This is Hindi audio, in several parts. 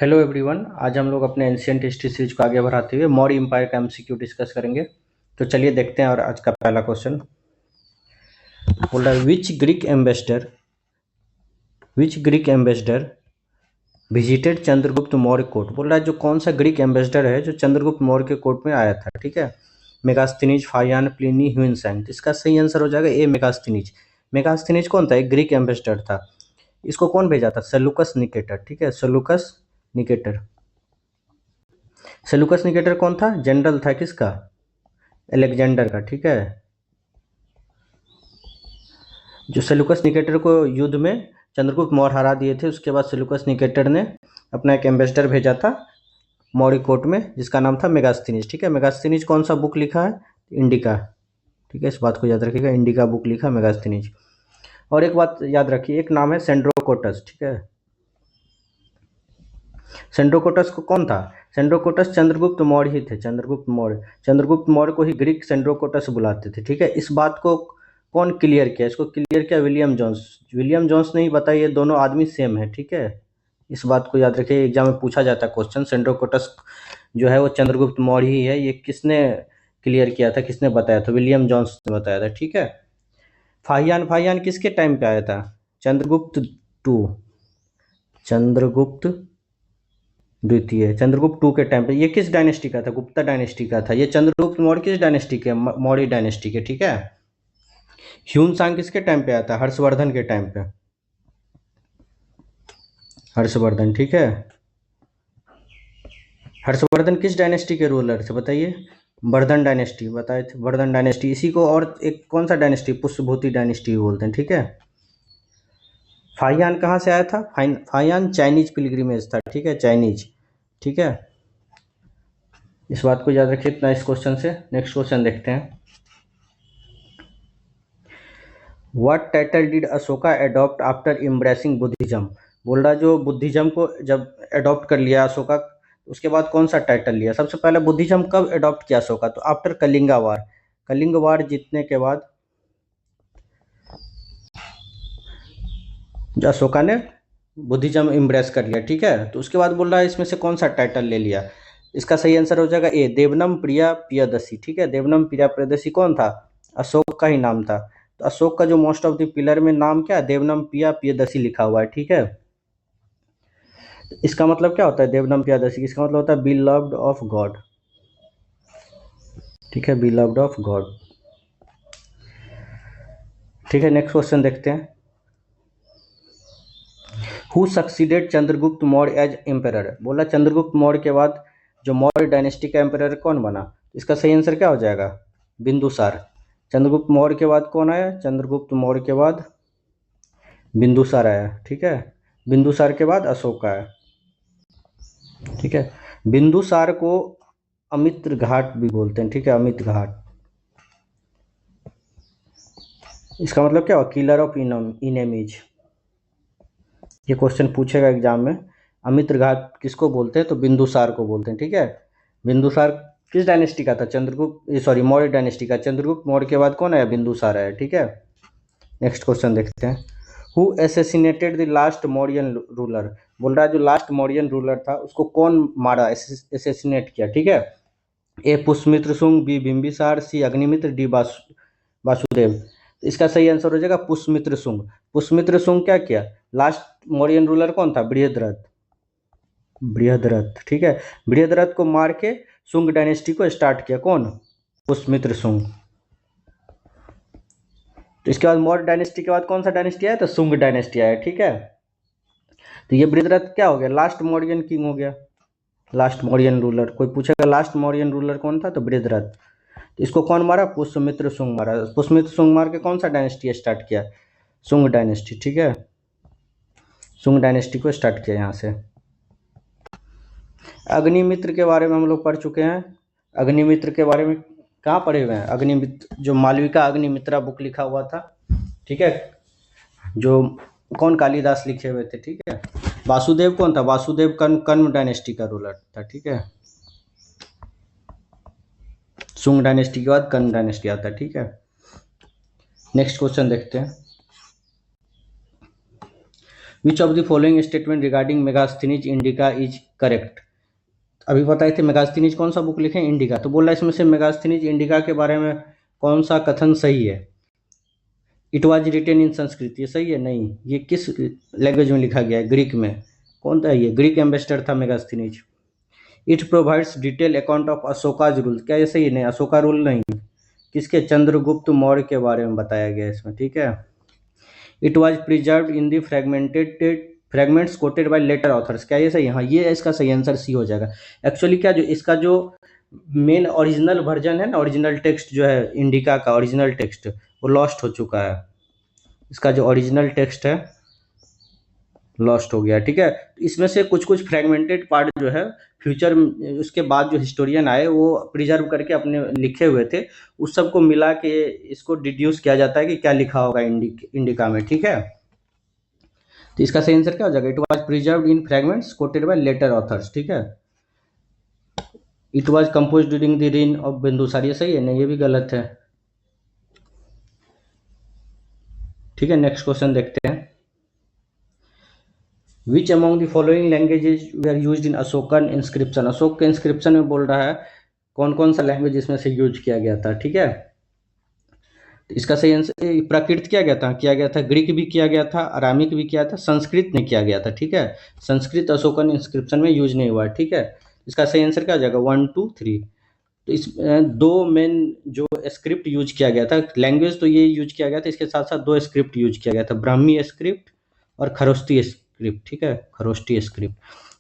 Hello everyone. आज हम लोग अपने एंशियंट हिस्ट्री सीरीज को आगे बढ़ाते हुए मौर्य एम्पायर का एमसीक्यू डिस्कस करेंगे। तो चलिए देखते हैं। और आज का पहला क्वेश्चन बोल रहा है which Greek ambassador visited Chandragupta Maurya court. बोल रहा है जो कौन सा ग्रीक एम्बेसडर है जो चंद्रगुप्त मौर्य के कोर्ट में आया था। ठीक है, मेगास्थनीज, फाहियान, प्लिनी, ह्यूनसेंग। इसका सही आंसर हो जाएगा ए, मेगास्थनीज। मेगास्थनीज कौन था? एक ग्रीक एम्बेसडर था। इसको कौन भेजा था? Seleucus Nicator. ठीक है, सेलुकस निकेटर। सेलुकस निकेटर कौन था? जनरल था किसका? अलेक्जेंडर का। ठीक है, जो सेलुकस निकेटर को युद्ध में चंद्रगुप्त मौर्य हरा दिए थे, उसके बाद सेलुकस निकेटर ने अपना एक एम्बेसडर भेजा था मौर्य कोर्ट में, जिसका नाम था मेगास्थनीज। ठीक है, मेगास्थनीज कौन सा बुक लिखा है? इंडिका। ठीक है, इस बात को याद रखिएगा, इंडिका बुक लिखा मेगास्थनीज। और एक बात याद रखिए, एक नाम है सेंड्रोकोटस। ठीक है, सेंड्रोकोटस को कौन था? सेंड्रोकोटस चंद्रगुप्त मौर्य ही थे। चंद्रगुप्त मौर्य को ही ग्रीक सेंड्रोकोटस बुलाते थे। ठीक है, इस बात को कौन क्लियर किया? इसको क्लियर किया विलियम जोन्स। विलियम जोन्स ने ही बताया, ये दोनों आदमी सेम है। ठीक है, इस बात को याद रखिए, एग्जाम में पूछा जाता है क्वेश्चन। सेंड्रोकोटस जो है वो चंद्रगुप्त मौर्य ही है। ये किसने क्लियर किया था, किसने बताया था? विलियम जोन्स ने बताया था। ठीक है, फाहियान। फाहियान किसके टाइम पे आया था? चंद्रगुप्त टू, चंद्रगुप्त द्वितीय, चंद्रगुप्त टू के टाइम पे। ये किस डायनेस्टी का था? गुप्ता डायनेस्टी का था। ये चंद्रगुप्त मौर्य किस डायनेस्टी के? मौर्य डायनेस्टी के। ठीक है, ह्यून सांग किसके टाइम पे आया था? हर्षवर्धन के टाइम पे, हर्षवर्धन। ठीक है, हर्षवर्धन किस डायनेस्टी के रूलर थे बताइए? वर्धन डायनेस्टी बताए थे, वर्धन डायनेस्टी। इसी को और एक कौन सा डायनेस्टी? पुष्यभूति डायनेस्टी बोलते हैं। ठीक है, फाहियान कहाँ से आया था? फाहियान चाइनीज पिलग्रिमेज था। ठीक है, चाइनीज। ठीक है, इस बात को याद रखिए इतना इस क्वेश्चन से। नेक्स्ट क्वेश्चन देखते हैं। What title did Ashoka adopt after embracing Buddhism. बोल रहा जो बुद्धिज्म को जब एडॉप्ट कर लिया अशोका, उसके बाद कौन सा टाइटल लिया? सबसे पहले बुद्धिज्म कब एडॉप्ट किया अशोका? तो आफ्टर कलिंगा वार। कलिंग वार जीतने के बाद जो अशोका ने बुद्धिज्म इम्ब्रेस कर लिया। ठीक है, तो उसके बाद बोल रहा है इसमें से कौन सा टाइटल ले लिया? इसका सही आंसर हो जाएगा ए, देवनम प्रिया प्रियदर्शी। ठीक है, देवनम प्रिया प्रियदर्शी कौन था? अशोक का ही नाम था। तो अशोक का जो मोस्ट ऑफ द पिलर में नाम क्या है? देवनम प्रिया प्रियदर्शी लिखा हुआ है। ठीक है, इसका मतलब क्या होता है देवनम प्रियदर्शी? इसका मतलब होता है बिलव्ड ऑफ गॉड। ठीक है, बिलव्ड ऑफ गॉड। ठीक है, नेक्स्ट क्वेश्चन देखते हैं। Who succeeded Chandragupta Maurya as emperor. बोला चंद्रगुप्त मौर्य के बाद जो मौर्य डायनेस्टी का एम्पेरर कौन बना? इसका सही आंसर क्या हो जाएगा? बिंदुसार। चंद्रगुप्त मौर्य के बाद कौन आया? चंद्रगुप्त मौर्य के बाद बिंदुसार आया। ठीक है, बिंदुसार के बाद अशोक आया। ठीक है, बिंदुसार को अमित्र घाट भी बोलते हैं। ठीक है, अमित घाट। इसका मतलब क्या हुआ? Killer of enemies. ये क्वेश्चन पूछेगा एग्जाम में। अमित्र घाट किसको बोलते हैं? तो बिंदुसार को बोलते हैं। ठीक है, बिंदुसार किस डायनेस्टी का था? चंद्रगुप्त, सॉरी, मौर्य डायनेस्टी का। चंद्रगुप्त मौर्य के बाद कौन आया? बिंदुसार आया। ठीक है, नेक्स्ट क्वेश्चन देखते हैं। Who assassinated the last Mauryan ruler. बोल रहा है जो लास्ट मौर्यन रूलर था उसको कौन मारा, एसेसिनेट किया? ठीक है, ए पुष्यमित्र शुंग, बी बिंबिसार, सी अग्निमित्र, डी वासुदेव। तो इसका सही आंसर हो जाएगा पुष्यमित्र शुंग। पुष्यमित्र शुंग क्या किया? लास्ट मौर्यन रूलर कौन था? बृहद्रथ। बृहद्रथ। ठीक है, बृहद्रथ को मार के शुंग डायनेस्टी को स्टार्ट किया। कौन? पुष्यमित्र शुंग। तो इसके बाद मौर्य डायनेस्टी के बाद कौन सा डायनेस्टी आया? तो शुंग डायनेस्टी आया। ठीक है, तो ये बृहद्रथ क्या हो गया? लास्ट मौर्यन किंग हो गया, लास्ट मौर्यन रूलर। कोई पूछेगा लास्ट मौर्यन रूलर कौन था? तो बृहद्रथ। तो इसको कौन मारा? पुष्यमित्र शुंग मारा। पुष्यमित्र शुंग मार के कौन सा डायनेस्टी स्टार्ट किया? शुंग डायनेस्टी। ठीक है, शुंग डायनेस्टी को स्टार्ट किया यहाँ से। अग्निमित्र के बारे में हम लोग पढ़ चुके हैं। अग्निमित्र के बारे में कहाँ पढ़े हुए हैं? अग्निमित्र जो मालविका अग्निमित्रा बुक लिखा हुआ था। ठीक है, जो कौन? कालिदास लिखे हुए थे। ठीक है, वासुदेव कौन था? वासुदेव कर्ण डायनेस्टी का रूलर था। ठीक है, शुंग डायनेस्टी के बाद कर्ण डायनेस्टी आता है। ठीक है, नेक्स्ट क्वेश्चन देखते हैं। Which of the following statement regarding Megasthenes indica is correct. अभी बताए थे मेगास्थनीज कौन सा बुक लिखे, इंडिका, तो बोल रहा है इसमें से मेगास्थनीज इंडिका के बारे में कौन सा कथन सही है। इट वॉज रिटेन इन संस्कृत, ये सही है? नहीं, ये किस लैंग्वेज में लिखा गया है? ग्रीक में। कौन था ये? ग्रीक एम्बेसडर था Megasthenes. It provides detail account of Ashoka's rule, क्या ये सही? नहीं, अशोका रूल नहीं, किसके? चंद्रगुप्त मौर्य के बारे में बताया गया इसमें, ठीक है। It was preserve in the fragments quoted by later authors, क्या ये सही? हाँ, ये इसका सही आंसर सी हो जाएगा। एक्चुअली क्या, जो इसका जो मेन ओरिजिनल वर्जन है ना, ओरिजिनल टेक्स्ट जो है इंडिका का ओरिजिनल टेक्स्ट, वो लॉस्ट हो चुका है। इसका जो ओरिजिनल टेक्स्ट है लॉस्ट हो गया, ठीक है। इसमें से कुछ कुछ फ्रेगमेंटेड पार्ट जो है फ्यूचर उसके बाद जो हिस्टोरियन आए वो प्रिजर्व करके अपने लिखे हुए थे, उस सब को मिला के इसको डिड्यूस किया जाता है कि क्या लिखा होगा इंडिका में, ठीक है। तो इसका सही आंसर क्या हो जाएगा? It was preserved in fragments quoted by later authors, ठीक है। It was compose during the reign of Bindusara, ये सही है? नहीं, ये भी गलत है, ठीक है। नेक्स्ट क्वेश्चन देखते हैं। Which among the following languages were use in Ashokan inscription, Ashoka के इंस्क्रिप्शन में बोल रहा है कौन कौन सा लैंग्वेज इसमें से यूज किया गया था, ठीक है। तो इसका सही आंसर प्राकृत किया गया था, ग्रीक भी किया गया था, अरामिक भी किया था, संस्कृत नहीं किया गया था, ठीक है। संस्कृत अशोकन इंस्क्रिप्शन में यूज नहीं हुआ, ठीक है। इसका सही आंसर क्या हो जाएगा? 1 2 3। तो इस दो मेन जो स्क्रिप्ट यूज किया गया था, लैंग्वेज तो ये यूज किया गया था, इसके साथ साथ दो स्क्रिप्ट यूज किया गया था, ब्राह्मी स्क्रिप्ट और खरोष्टी स्क्रिप्ट, ठीक है। खरोष्टी स्क्रिप्ट,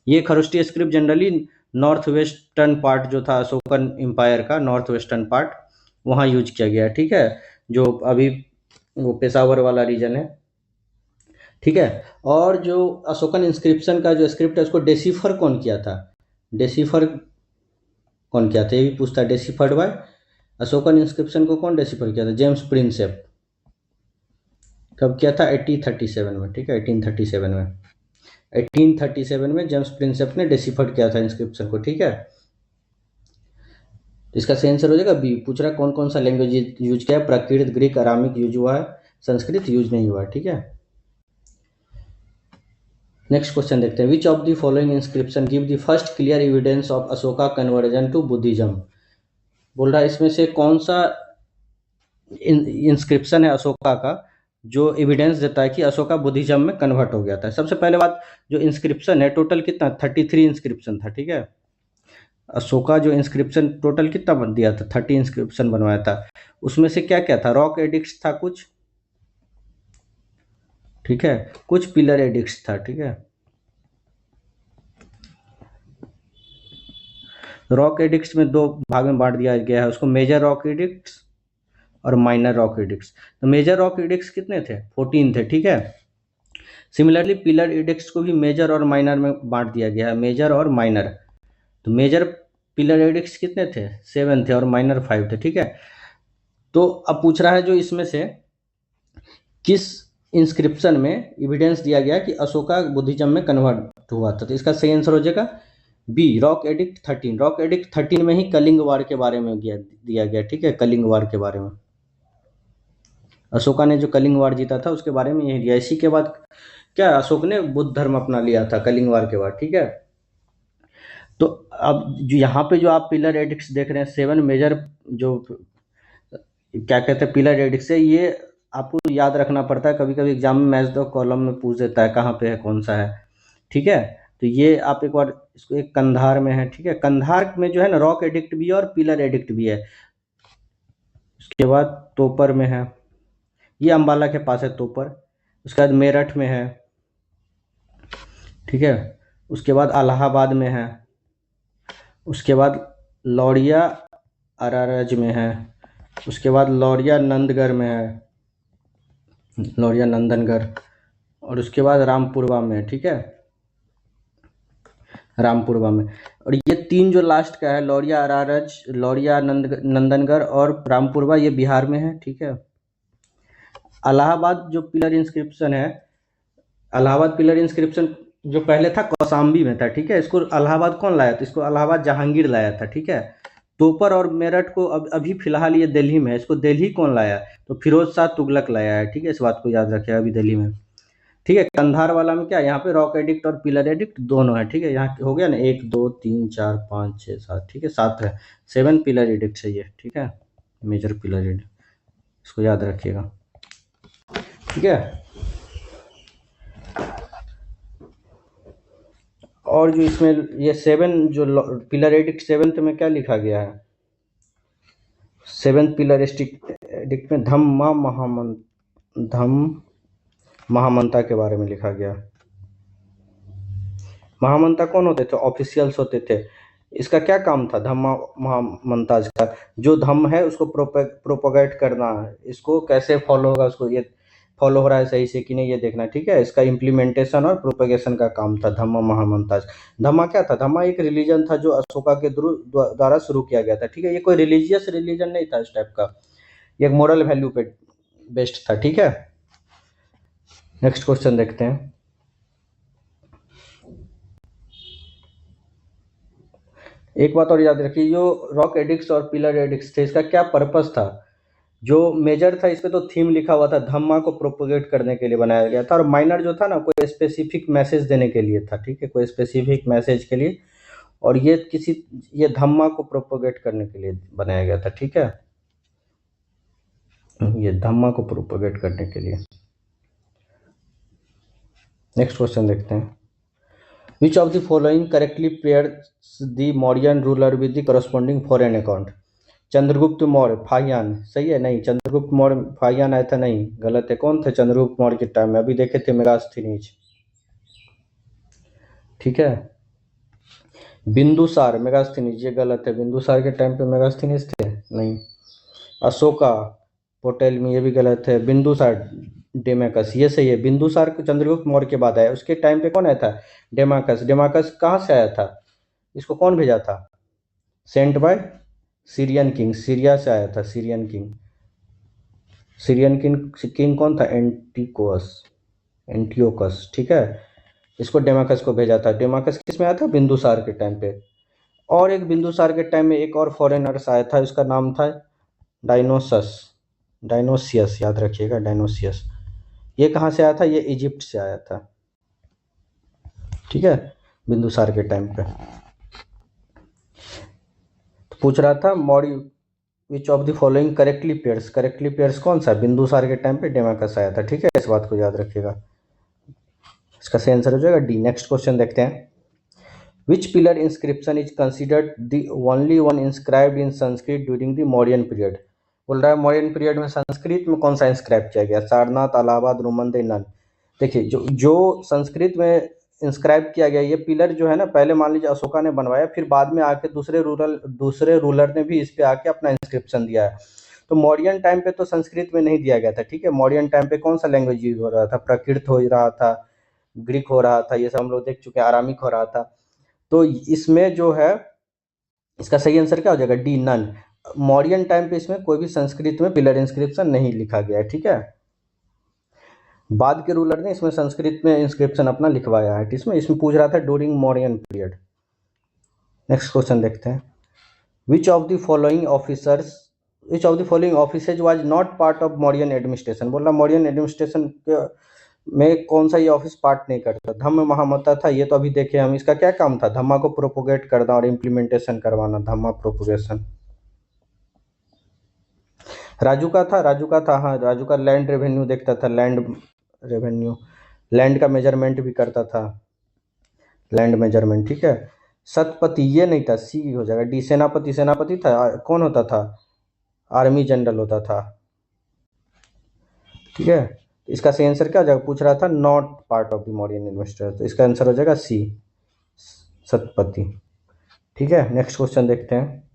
ये Kharosthi script generally north western part जो था अशोकन एम्पायर का, नॉर्थ वेस्टर्न पार्ट, वहाँ यूज किया गया, ठीक है। जो अभी वो पेशावर वाला रीजन है, ठीक है। और जो अशोकन इंस्क्रिप्शन का जो स्क्रिप्ट है उसको डेसिफर कौन किया था? डेसिफर कौन किया था, ये भी पूछता है। डेसिफर्ड बाय, अशोकन इंस्क्रिप्शन को कौन डेसिफर किया था? James Prinsep. कब किया था? 1837 में, ठीक है, 1837 में। 1837 में जेम्स प्रिंसेप ने डेसिफर्ड किया था इंस्क्रिप्शन को, ठीक है। तो इसका सही आंसर हो जाएगा बी। पूछ रहा है कौन कौन सा लैंग्वेज यूज किया है? प्राकृत, ग्रीक, अरामिक यूज हुआ है, संस्कृत यूज नहीं हुआ, ठीक है। नेक्स्ट क्वेश्चन देखते हैं। Which of the following inscription give the first clear evidence of Ashoka conversion to Buddhism, बोल रहा है इसमें से कौन सा इंस्क्रिप्शन है अशोका का जो एविडेंस देता है कि अशोका बुद्धिज्म में कन्वर्ट हो गया था। सबसे पहले बात, जो इंस्क्रिप्शन है टोटल कितना? 33 इंस्क्रिप्शन था, ठीक है। अशोका जो इंस्क्रिप्शन टोटल कितना बन दिया था? 30 इंस्क्रिप्शन बनवाया था। उसमें से क्या क्या था? रॉक एडिक्ट्स था कुछ, ठीक है, कुछ पिलर एडिक्ट्स था, ठीक है। रॉक एडिक्ट्स में दो भाग में बांट दिया गया है उसको, मेजर रॉक एडिक्ट्स और माइनर रॉक एडिक्ट्स। तो मेजर रॉक एडिक्ट्स कितने थे? 14 थे, ठीक है। सिमिलरली पिलर एडिक्ट्स को भी मेजर और माइनर में बांट दिया गया है, मेजर और माइनर। तो मेजर पिलर एडिक्ट्स कितने थे? 7 थे और माइनर 5 थे, ठीक है। तो अब पूछ रहा है जो इसमें से किस इंस्क्रिप्शन में एविडेंस दिया गया कि अशोका बुद्धिज्म में कन्वर्ट हुआ था। तो इसका सही आंसर हो जाएगा B, rock edict 13। Rock edict 13 में ही कलिंग वार के बारे में दिया गया, ठीक है, कलिंग वार के बारे में। अशोका ने जो कलिंग वार जीता था उसके बारे में यही दिया। इसी के बाद क्या, अशोक ने बुद्ध धर्म अपना लिया था कलिंग वार के बाद, ठीक है। तो अब जो यहाँ पे जो आप पिलर एडिक्ट्स देख रहे हैं, 7 मेजर जो क्या कहते हैं पिलर एडिक्ट्स है, ये आपको याद रखना पड़ता है। कभी कभी एग्जाम में मैच द कॉलम में पूछ देता है कहाँ पे है, कौन सा है, ठीक है। तो ये आप एक बार इसको, एक कंधार में है, ठीक है। कंधार में जो है ना रॉक एडिक्ट भी है और पिलर एडिक्ट भी है। उसके बाद तोपर में है, ये अंबाला के पास है तोपर। उसके बाद मेरठ में है, ठीक है। उसके बाद इलाहाबाद में है। उसके बाद लौरिया अरारज में है। उसके बाद लौरिया नंदगढ़ में है, लौरिया नंदनगढ़। और उसके बाद रामपुरवा में, ठीक है, रामपुरवा में। और ये 3 जो लास्ट का है, लौरिया अरारज, लौरिया नंदनगढ़ और रामपुरवा, ये बिहार में है, ठीक है। इलाहाबाद जो पिलर इंस्क्रिप्शन है, इलाहाबाद पिलर इंस्क्रिप्शन जो पहले था कौशाम्बी में था, ठीक है। इसको इलाहाबाद कौन लाया था? इसको इलाहाबाद जहांगीर लाया था, ठीक है। तोपर और मेरठ को अभी फिलहाल ये दिल्ली में है, इसको दिल्ली कौन लाया? तो फिरोज शाह तुगलक लाया है, ठीक है। इस बात को याद रखिए, अभी दिल्ली में। ठीक है। कंधार वाला में क्या है, यहाँ पे रॉक एडिक्ट और पिलर एडिक्ट दोनों है। ठीक है, यहाँ हो गया ना 1 2 3 4 5 6 7, ठीक है 7 है, 7 पिलर एडिक्ट है ये। ठीक है, मेजर पिलर एडिक्ट, इसको याद रखिएगा। ठीक है, और जो इसमें ये 7 जो पिलर एडिक्ट 7th में क्या लिखा गया है, 7th पिलर एडिक्ट में धम्म महामंता के बारे में लिखा गया। महामंता कौन होते थे, ऑफिशियल्स होते थे। इसका क्या काम था धम्मा महामंताज का, जो धम्म है उसको प्रोपोगेट करना है, इसको कैसे फॉलो होगा, उसको ये फॉलो हो रहा है सही से कि नहीं ये देखना। ठीक है, इसका इम्प्लीमेंटेशन और प्रोपेगेशन का काम था धम्मा महामंताज। धम्मा क्या था, धम्मा एक रिलीजन था जो अशोका के द्वारा शुरू किया गया था। ठीक है, ये कोई रिलीजियस रिलीजन नहीं था इस टाइप का, ये एक मोरल वैल्यू पे बेस्ड था। ठीक है, नेक्स्ट क्वेश्चन देखते हैं। एक बात और याद रखिए, जो रॉक एडिक्ट्स और पिलर एडिक्ट्स थे इसका क्या पर्पस था, जो मेजर था इस पे तो थीम लिखा हुआ था, धम्मा को प्रोपोगेट करने के लिए बनाया गया था, और माइनर जो था ना कोई स्पेसिफिक मैसेज देने के लिए था। ठीक है, कोई स्पेसिफिक मैसेज के लिए, और ये धम्मा को प्रोपोगेट करने के लिए बनाया गया था। ठीक है, ये धम्मा को प्रोपोगेट करने के लिए। नेक्स्ट क्वेश्चन देखते हैं। Which of the following correctly pairs the Mauryan ruler with the corresponding foreign account. Chandragupta Maurya Fahien सही है, नहीं चंद्रगुप्त मौर्य फाहियान आया था, नहीं गलत है। कौन थे चंद्रगुप्त मौर्य के टाइम में, अभी देखे थे मेगास्थनीज। ठीक है, बिंदुसार मेगास्थनीज ये गलत है, बिंदुसार के टाइम पे मेगास्थनीज थे नहीं। अशोका पोटेलमी ये भी गलत है, बिंदुसार डेमाकस ये सही है। बिंदुसार को चंद्रगुप्त मौर्य के बाद आया, उसके टाइम पे कौन आया था, डेमाकस। डेमाकस कहाँ से आया था, इसको कौन भेजा था, sent by Syrian king, Syria से आया था सीरियन किंग। सीरियन किंग कौन था, एंटियोकस। ठीक है, इसको डेमाकस को भेजा था। डेमाकस किस में आया था, बिंदुसार के टाइम पे। और एक बिंदुसार के टाइम में एक और फॉरेनर्स आया था, इसका नाम था डायनोसस, डायनोसियस याद रखिएगा, डायनोसियस। ये कहाँ से आया था, ये इजिप्ट से आया था। ठीक है, बिंदुसार के टाइम पे। तो पूछ रहा था मौर्य विच of the following correctly pairs, correctly pairs कौन सा, बिंदुसार के टाइम पे डेमाकस आया था। ठीक है, इस बात को याद रखिएगा, इसका सही आंसर हो जाएगा डी। नेक्स्ट क्वेश्चन देखते हैं। Which pillar inscription is considered the only one inscribed in Sanskrit during the Mauryan period. बोल रहा है मौर्यन पीरियड में संस्कृत में कौन सा इंस्क्राइब किया गया, सारनाथ, इलाहाबाद, रोमंदिर, नन। देखिए जो संस्कृत में इंस्क्राइब किया गया, ये पिलर जो है ना पहले मान लीजिए अशोका ने बनवाया, फिर बाद में आके दूसरे रूलर ने भी इस पे आके अपना इंस्क्रिप्शन दिया है। तो मौर्यन टाइम पे तो संस्कृत में नहीं दिया गया था। ठीक है, मौर्यन टाइम पे कौन सा लैंग्वेज यूज हो रहा था, प्राकृत हो रहा था, ग्रीक हो रहा था, ये सब हम लोग देख चुके हैं, आरामिक हो रहा था। तो इसमें जो है इसका सही आंसर क्या हो जाएगा, डी नन। मौर्यन टाइम पे इसमें कोई भी संस्कृत में पिलर इंस्क्रिप्शन नहीं लिखा गया है। ठीक है, बाद के रूलर ने इसमें संस्कृत में इंस्क्रिप्शन अपना लिखवाया है। इसमें पूछ रहा था during Mauryan period. Next question देखते हैं। Which of the following officers which of the following officers was not part of Mauryan administration. बोल रहा मौर्यन एडमिनिस्ट्रेशन में कौन सा ये ऑफिस पार्ट नहीं करता, धम्म महामंता था, ये तो अभी देखे हम। इसका क्या काम था, धम्मा को प्रोपोगेट करना और इम्प्लीमेंटेशन करवाना, धम्मा प्रोपोगेशन। राजू का था, हाँ राजू का लैंड रेवेन्यू देखता था, लैंड रेवेन्यू, लैंड का मेजरमेंट भी करता था, लैंड मेजरमेंट। ठीक है, सतपति ये नहीं था, सी हो जाएगा डी। सेनापति, सेनापति था, कौन होता था, आर्मी जनरल होता था। ठीक है, इसका सही आंसर क्या हो जाएगा, पूछ रहा था not part of the Mauryan administration, तो इसका आंसर हो जाएगा सी, सतपति। ठीक है, नेक्स्ट क्वेश्चन देखते हैं।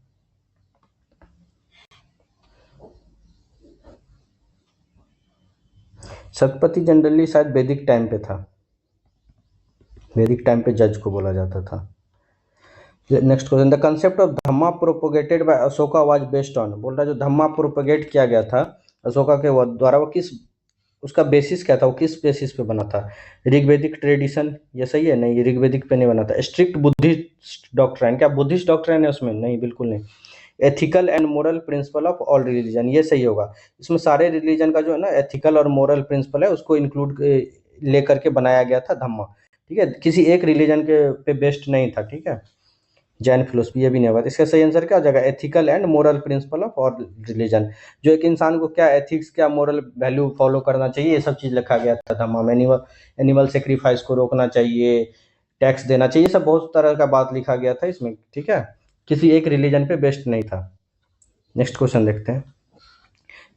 सतपति जनरली शायद वैदिक टाइम पे था, वैदिक टाइम पे जज को बोला जाता था। Next question, the concept of Dhamma propagated bye Ashoka was based on. बोल रहा है जो धम्मा प्रोपोगेट किया गया था अशोका के द्वारा, वो किस, उसका बेसिस क्या था, वो किस बेसिस पे बना था, ऋग्वेदिक ट्रेडिशन, ये सही है, नहीं ऋग्वेदिक पे नहीं बना था। स्ट्रिक्ट बुद्धिस्ट डॉक्ट्राइन, क्या बुद्धिस्ट डॉक्ट्राइन है उसमें, नहीं बिल्कुल नहीं। Ethical and moral principle of all religion, ये सही होगा। इसमें सारे रिलीजन का जो है ना एथिकल और मोरल प्रिंसिपल है उसको इंक्लूड लेकर के बनाया गया था धम्मा, ठीक है, किसी एक रिलीजन के पे बेस्ड नहीं था, ठीक है। जैन फिलोसफी ये भी नहीं होगा। तो इसका सही आंसर क्या हो जाएगा? Ethical and moral principle of और रिलीजन, जो एक इंसान को क्या एथिक्स, क्या मोरल वैल्यू फॉलो करना चाहिए, ये सब चीज़ लिखा गया था धम्मा में। एनिमल सेक्रीफाइस को रोकना चाहिए, टैक्स देना चाहिए, सब बहुत तरह का बात लिखा गया था इसमें, ठीक है, किसी एक रिलीजन पे बेस्ड नहीं था। नेक्स्ट क्वेश्चन देखते हैं।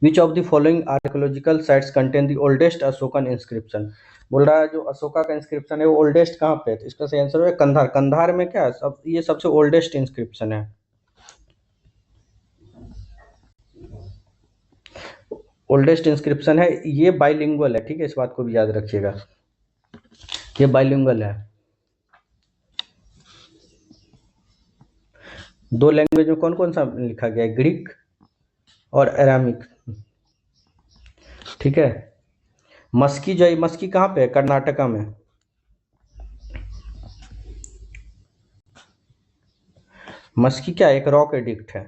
Which of the following archaeological sites contain the oldest Ashokan inscription? बोल रहा है जो अशोका का इंस्क्रिप्शन है वो ओल्डेस्ट कहाँ पे है? तो इसका सही आंसर है कंधार। कंधार में क्या है, सब ये सबसे ओल्डेस्ट इंस्क्रिप्शन है। ओल्डेस्ट इंस्क्रिप्शन है, ये बाइलिंगुअल है, ठीक है, इस बात को भी याद रखिएगा, ये बाइलिंगुअल है। दो लैंग्वेज में कौन कौन सा लिखा गया है? ग्रीक और अरामिक, ठीक है। मस्की जो है, मस्की कहाँ पे है? कर्नाटका में। मस्की क्या है? एक रॉक एडिक्ट है।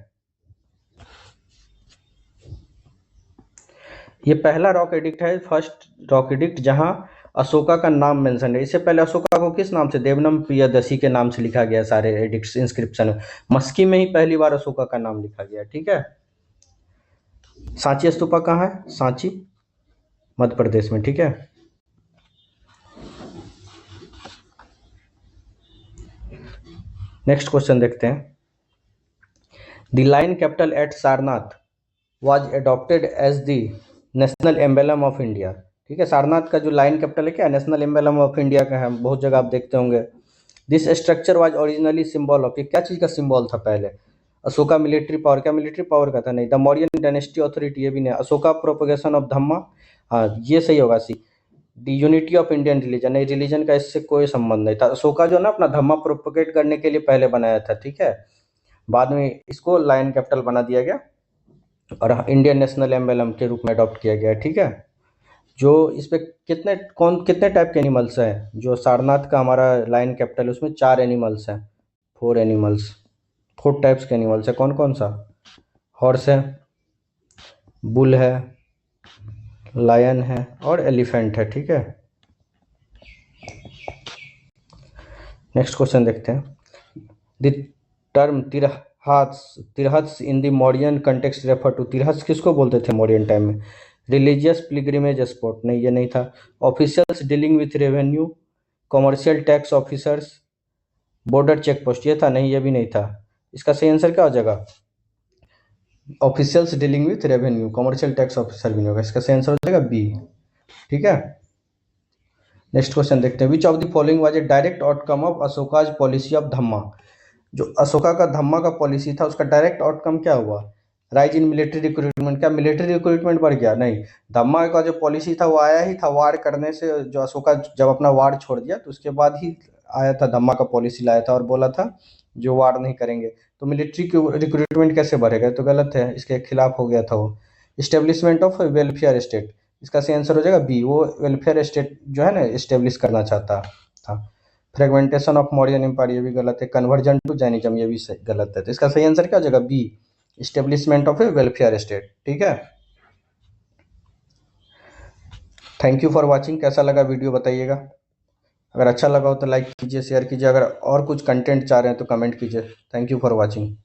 ये पहला रॉक एडिक्ट है, फर्स्ट रॉक एडिक्ट जहां अशोका का नाम मेंशन है। इससे पहले अशोका को किस नाम से? देवनम प्रियदर्शी के नाम से लिखा गया सारे एडिक्ट्स इंस्क्रिप्शन में। मस्की में ही पहली बार अशोका का नाम लिखा गया, ठीक है। सांची स्तूपा कहाँ है? सांची मध्य प्रदेश में, ठीक है। नेक्स्ट क्वेश्चन देखते हैं। The lion capital at Sarnath was adopted as the national emblem of India, ठीक है। सारनाथ का जो लाइन कैपिटल है क्या? नेशनल एम्बलम ऑफ इंडिया का है, बहुत जगह आप देखते होंगे। This structure was originally symbol of, ये क्या चीज़ का सिंबल था पहले? अशोका मिलिट्री पावर, क्या मिलिट्री पावर का था? नहीं। द मौर्यन डायनेस्टी अथॉरिटी, ये भी नहीं। अशोका प्रोपगेशन ऑफ धम्मा, हाँ ये सही होगा C. The unity of Indian religion, नहीं, रिलीजन का इससे कोई संबंध नहीं था। अशोका जो ना अपना धम्मा प्रोपगेट करने के लिए पहले बनाया था, ठीक है, बाद में इसको लायन कैपिटल बना दिया गया और इंडियन नेशनल एम्बलम के रूप में अडॉप्ट किया गया, ठीक है। जो इस पे कितने टाइप के एनिमल्स हैं? जो सारनाथ का हमारा लायन कैपिटल, उसमें 4 एनिमल्स हैं, 4 एनिमल्स, 4 टाइप्स के एनिमल्स है। कौन कौन सा? हॉर्स है, बुल है, लायन है और एलिफेंट है, ठीक है। नेक्स्ट क्वेश्चन देखते हैं। द टर्म तिरहत्स in the Mauryan context refer to, तिरहत्स किसको बोलते थे मौर्यन टाइम में? रिलीजियस पिलग्रिमेज स्पॉट, नहीं ये नहीं था। Officials dealing with revenue, commercial tax officers, border check post, ये था? नहीं ये भी नहीं था। इसका सही आंसर क्या हो जाएगा? Officials dealing with revenue, commercial tax officer भी नहीं होगा, इसका सही आंसर हो जाएगा बी, ठीक है। नेक्स्ट क्वेश्चन देखते हैं। Which of the following was a direct outcome of Ashoka's policy of dhamma? जो अशोका का धम्मा का पॉलिसी था उसका डायरेक्ट आउटकम क्या हुआ? राइज इन मिलिट्री रिक्रूटमेंट, क्या मिलिट्री रिक्रूटमेंट बढ़ गया? नहीं। धम्मा का जो पॉलिसी था वो आया ही था वार करने से, जो अशोका जब अपना वार छोड़ दिया तो उसके बाद ही आया था, धम्मा का पॉलिसी लाया था और बोला था जो वार नहीं करेंगे। तो मिलिट्री रिक्रूटमेंट कैसे बढ़ेगा? तो गलत है, इसके खिलाफ हो गया था वो। इस्टेब्लिशमेंट ऑफ वेलफेयर स्टेट, इसका सही आंसर हो जाएगा बी, वो वेलफेयर स्टेट जो है ना इस्टेब्लिश करना चाहता था। फ्रेगमेंटेशन ऑफ मौर्यन एम्पायर, ये भी गलत है। कन्वर्जन टू जैनिज्म, ये भी गलत है। तो इसका सही आंसर क्या हो जाएगा? B, establishment of a welfare state, ठीक है। Thank you for watching. कैसा लगा वीडियो बताइएगा। अगर अच्छा लगा हो तो लाइक कीजिए, शेयर कीजिए। अगर और कुछ कंटेंट चाह रहे हैं तो कमेंट कीजिए। Thank you for watching.